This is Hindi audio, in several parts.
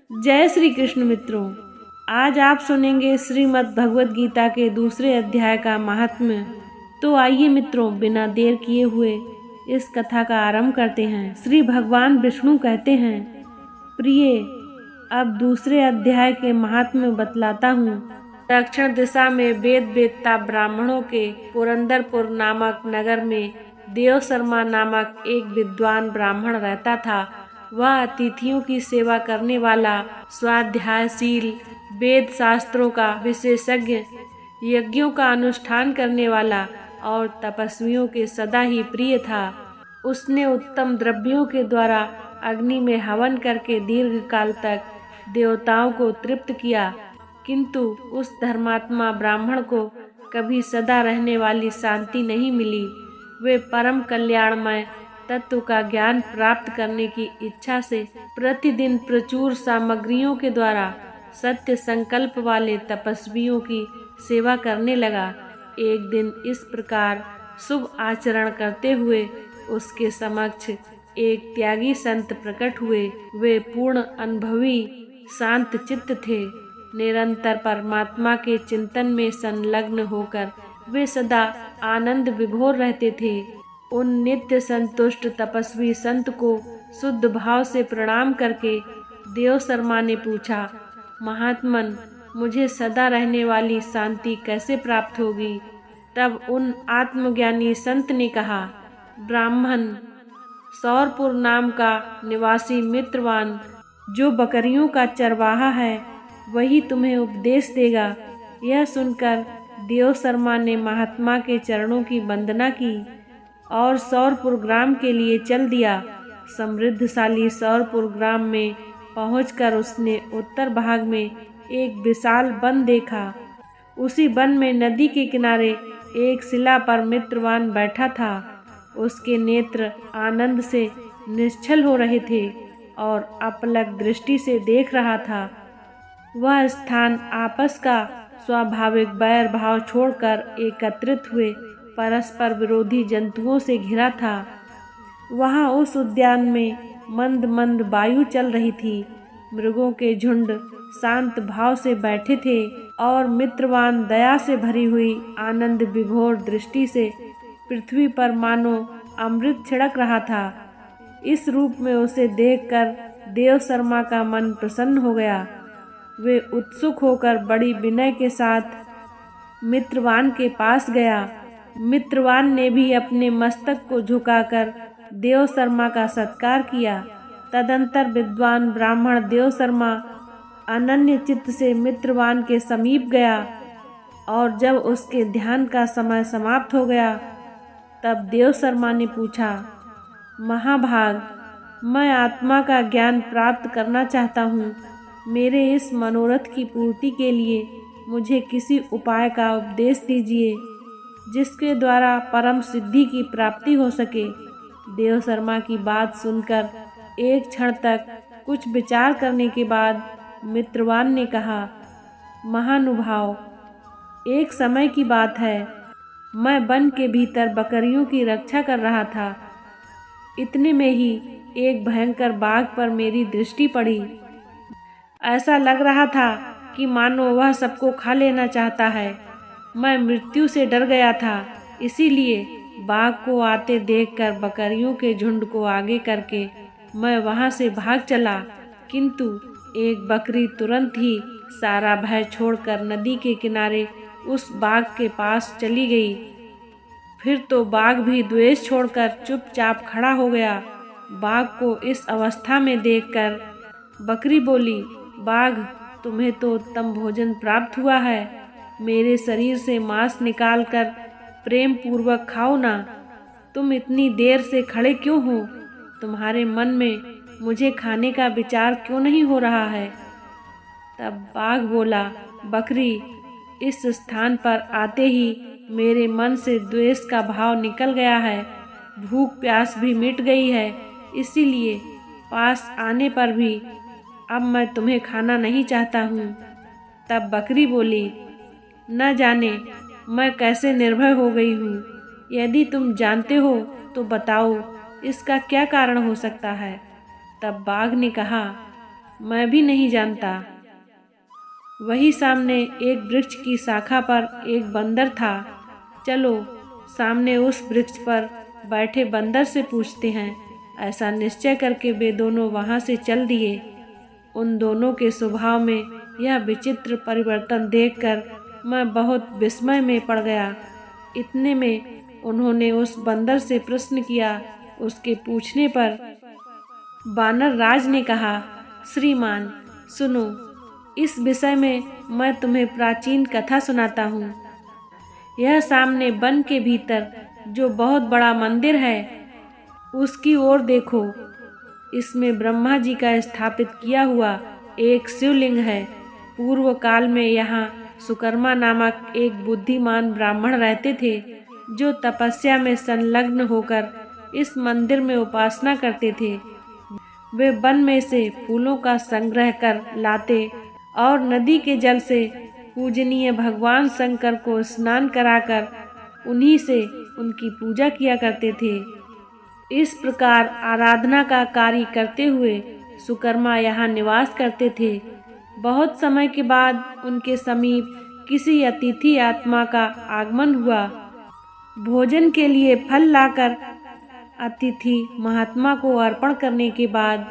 जय श्री कृष्ण मित्रों, आज आप सुनेंगे श्रीमद् भगवद गीता के दूसरे अध्याय का महात्म्य। तो आइए मित्रों, बिना देर किए हुए इस कथा का आरंभ करते हैं। श्री भगवान विष्णु कहते हैं, प्रिय, अब दूसरे अध्याय के महात्म्य बतलाता हूँ। दक्षिण दिशा में वेद वेदता ब्राह्मणों के पुरंदरपुर नामक नगर में देवशर्मा नामक एक विद्वान ब्राह्मण रहता था। वह अतिथियों की सेवा करने वाला, स्वाध्यायशील, वेद शास्त्रों का विशेषज्ञ, यज्ञों का अनुष्ठान करने वाला और तपस्वियों के सदा ही प्रिय था। उसने उत्तम द्रव्यों के द्वारा अग्नि में हवन करके दीर्घ काल तक देवताओं को तृप्त किया, किंतु उस धर्मात्मा ब्राह्मण को कभी सदा रहने वाली शांति नहीं मिली। वे परम कल्याणमय तत्व का ज्ञान प्राप्त करने की इच्छा से प्रतिदिन प्रचुर सामग्रियों के द्वारा सत्य संकल्प वाले तपस्वियों की सेवा करने लगा। एक दिन इस प्रकार शुभ आचरण करते हुए उसके समक्ष एक त्यागी संत प्रकट हुए। वे पूर्ण अनुभवी, शांत चित्त थे। निरंतर परमात्मा के चिंतन में संलग्न होकर वे सदा आनंद विभोर रहते थे। उन नित्य संतुष्ट तपस्वी संत को शुद्ध भाव से प्रणाम करके देवशर्मा ने पूछा, महात्मन, मुझे सदा रहने वाली शांति कैसे प्राप्त होगी? तब उन आत्मज्ञानी संत ने कहा, ब्राह्मण, सौरपुर नाम का निवासी मित्रवान, जो बकरियों का चरवाहा है, वही तुम्हें उपदेश देगा। यह सुनकर देवशर्मा ने महात्मा के चरणों की वंदना की और सौरपुर ग्राम के लिए चल दिया। समृद्धशाली सौरपुर ग्राम में पहुंचकर उसने उत्तर भाग में एक विशाल वन देखा। उसी वन में नदी के किनारे एक शिला पर मित्रवान बैठा था। उसके नेत्र आनंद से निश्चल हो रहे थे और अपलक दृष्टि से देख रहा था। वह स्थान आपस का स्वाभाविक बैर भाव छोड़कर एकत्रित हुए परस्पर विरोधी जंतुओं से घिरा था। वहाँ उस उद्यान में मंद मंद वायु चल रही थी। मृगों के झुंड शांत भाव से बैठे थे और मित्रवान दया से भरी हुई आनंद विभोर दृष्टि से पृथ्वी पर मानो अमृत छिड़क रहा था। इस रूप में उसे देखकर देवशर्मा का मन प्रसन्न हो गया। वे उत्सुक होकर बड़ी विनय के साथ मित्रवान के पास गया। मित्रवान ने भी अपने मस्तक को झुकाकर देवशर्मा का सत्कार किया। तदंतर विद्वान ब्राह्मण देवशर्मा अनन्य चित्त से मित्रवान के समीप गया और जब उसके ध्यान का समय समाप्त हो गया, तब देवशर्मा ने पूछा, महाभाग, मैं आत्मा का ज्ञान प्राप्त करना चाहता हूँ। मेरे इस मनोरथ की पूर्ति के लिए मुझे किसी उपाय का उपदेश दीजिए, जिसके द्वारा परम सिद्धि की प्राप्ति हो सके। देवशर्मा की बात सुनकर एक क्षण तक कुछ विचार करने के बाद मित्रवान ने कहा, महानुभाव, एक समय की बात है, मैं वन के भीतर बकरियों की रक्षा कर रहा था। इतने में ही एक भयंकर बाघ पर मेरी दृष्टि पड़ी। ऐसा लग रहा था कि मानो वह सबको खा लेना चाहता है। मैं मृत्यु से डर गया था, इसीलिए बाघ को आते देखकर बकरियों के झुंड को आगे करके मैं वहां से भाग चला, किंतु एक बकरी तुरंत ही सारा भय छोड़कर नदी के किनारे उस बाघ के पास चली गई। फिर तो बाघ भी द्वेष छोड़कर चुपचाप खड़ा हो गया। बाघ को इस अवस्था में देखकर बकरी बोली, बाघ, तुम्हें तो उत्तम भोजन प्राप्त हुआ है। मेरे शरीर से मांस निकालकर प्रेम पूर्वक खाओ ना। तुम इतनी देर से खड़े क्यों हो? तुम्हारे मन में मुझे खाने का विचार क्यों नहीं हो रहा है? तब बाघ बोला, बकरी, इस स्थान पर आते ही मेरे मन से द्वेष का भाव निकल गया है। भूख प्यास भी मिट गई है, इसीलिए पास आने पर भी अब मैं तुम्हें खाना नहीं चाहता हूँ। तब बकरी बोली, न जाने मैं कैसे निर्भय हो गई हूँ। यदि तुम जानते हो तो बताओ, इसका क्या कारण हो सकता है? तब बाघ ने कहा, मैं भी नहीं जानता। वही सामने एक वृक्ष की शाखा पर एक बंदर था। चलो सामने उस वृक्ष पर बैठे बंदर से पूछते हैं। ऐसा निश्चय करके वे दोनों वहाँ से चल दिए। उन दोनों के स्वभाव में यह विचित्र परिवर्तन देखकर मैं बहुत विस्मय में पड़ गया। इतने में उन्होंने उस बंदर से प्रश्न किया। उसके पूछने पर बानर राज ने कहा, श्रीमान सुनो, इस विषय में मैं तुम्हें प्राचीन कथा सुनाता हूँ। यह सामने वन के भीतर जो बहुत बड़ा मंदिर है, उसकी ओर देखो। इसमें ब्रह्मा जी का स्थापित किया हुआ एक शिवलिंग है। पूर्व काल में यहाँ सुकर्मा नामक एक बुद्धिमान ब्राह्मण रहते थे, जो तपस्या में संलग्न होकर इस मंदिर में उपासना करते थे। वे वन में से फूलों का संग्रह कर लाते और नदी के जल से पूजनीय भगवान शंकर को स्नान कराकर उन्हीं से उनकी पूजा किया करते थे। इस प्रकार आराधना का कार्य करते हुए सुकर्मा यहाँ निवास करते थे। बहुत समय के बाद उनके समीप किसी अतिथि आत्मा का आगमन हुआ। भोजन के लिए फल लाकर अतिथि महात्मा को अर्पण करने के बाद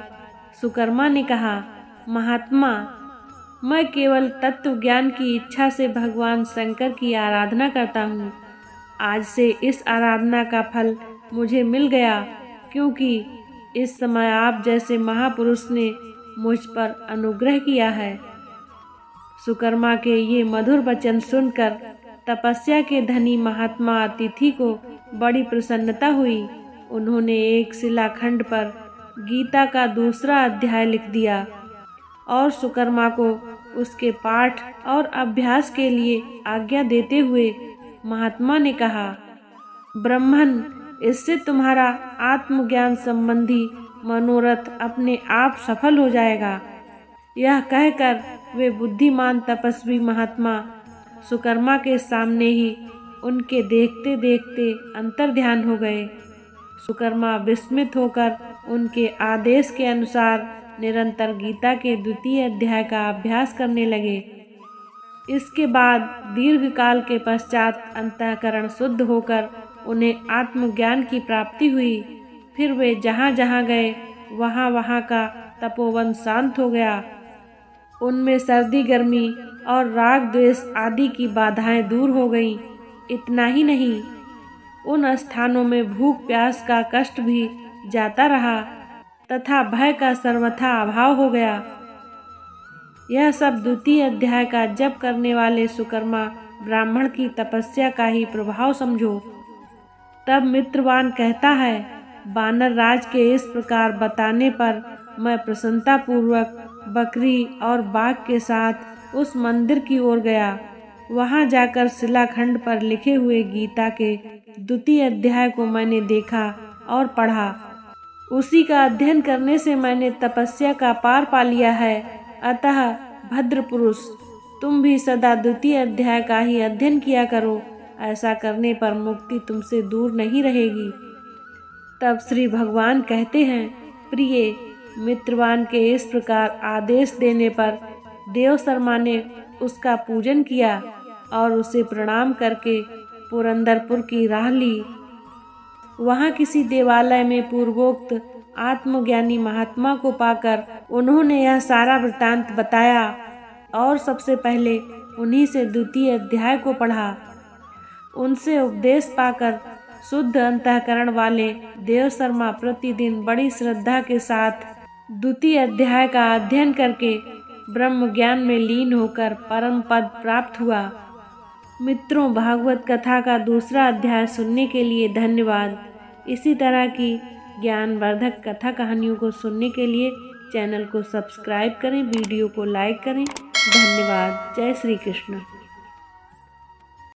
सुकर्मा ने कहा, महात्मा, मैं केवल तत्व ज्ञान की इच्छा से भगवान शंकर की आराधना करता हूँ। आज से इस आराधना का फल मुझे मिल गया, क्योंकि इस समय आप जैसे महापुरुष ने मुझ पर अनुग्रह किया है। सुकर्मा के ये मधुर वचन सुनकर तपस्या के धनी महात्मा अतिथि को बड़ी प्रसन्नता हुई। उन्होंने एक शिलाखंड पर गीता का दूसरा अध्याय लिख दिया और सुकर्मा को उसके पाठ और अभ्यास के लिए आज्ञा देते हुए महात्मा ने कहा, ब्राह्मण, इससे तुम्हारा आत्मज्ञान संबंधी मनोरथ अपने आप सफल हो जाएगा। यह कहकर वे बुद्धिमान तपस्वी महात्मा सुकर्मा के सामने ही उनके देखते देखते अंतर्ध्यान हो गए। सुकर्मा विस्मित होकर उनके आदेश के अनुसार निरंतर गीता के द्वितीय अध्याय का अभ्यास करने लगे। इसके बाद दीर्घ काल के पश्चात अंतःकरण शुद्ध होकर उन्हें आत्मज्ञान की प्राप्ति हुई। फिर वे जहाँ जहाँ गए वहाँ का तपोवन शांत हो गया। उनमें सर्दी गर्मी और राग द्वेष आदि की बाधाएं दूर हो गईं। इतना ही नहीं, उन स्थानों में भूख प्यास का कष्ट भी जाता रहा तथा भय का सर्वथा अभाव हो गया। यह सब द्वितीय अध्याय का जप करने वाले सुकर्मा ब्राह्मण की तपस्या का ही प्रभाव समझो। तब मित्रवान कहता है, बानर राज के इस प्रकार बताने पर मैं प्रसन्नता पूर्वक बकरी और बाघ के साथ उस मंदिर की ओर गया। वहां जाकर शिलाखंड पर लिखे हुए गीता के द्वितीय अध्याय को मैंने देखा और पढ़ा। उसी का अध्ययन करने से मैंने तपस्या का पार पा लिया है। अतः भद्र पुरुष, तुम भी सदा द्वितीय अध्याय का ही अध्ययन किया करो। ऐसा करने पर मुक्ति तुमसे दूर नहीं रहेगी। तब श्री भगवान कहते हैं, प्रिय, मित्रवान के इस प्रकार आदेश देने पर देव शर्मा ने उसका पूजन किया और उसे प्रणाम करके पुरंदरपुर की राह ली। वहाँ किसी देवालय में पूर्वोक्त आत्मज्ञानी महात्मा को पाकर उन्होंने यह सारा वृत्तांत बताया और सबसे पहले उन्हीं से द्वितीय अध्याय को पढ़ा। उनसे उपदेश पाकर शुद्ध अंतःकरण वाले देव शर्मा प्रतिदिन बड़ी श्रद्धा के साथ द्वितीय अध्याय का अध्ययन करके ब्रह्म ज्ञान में लीन होकर परम पद प्राप्त हुआ। मित्रों, भागवत कथा का दूसरा अध्याय सुनने के लिए धन्यवाद। इसी तरह की ज्ञानवर्धक कथा कहानियों को सुनने के लिए चैनल को सब्सक्राइब करें, वीडियो को लाइक करें। धन्यवाद। जय श्री कृष्ण।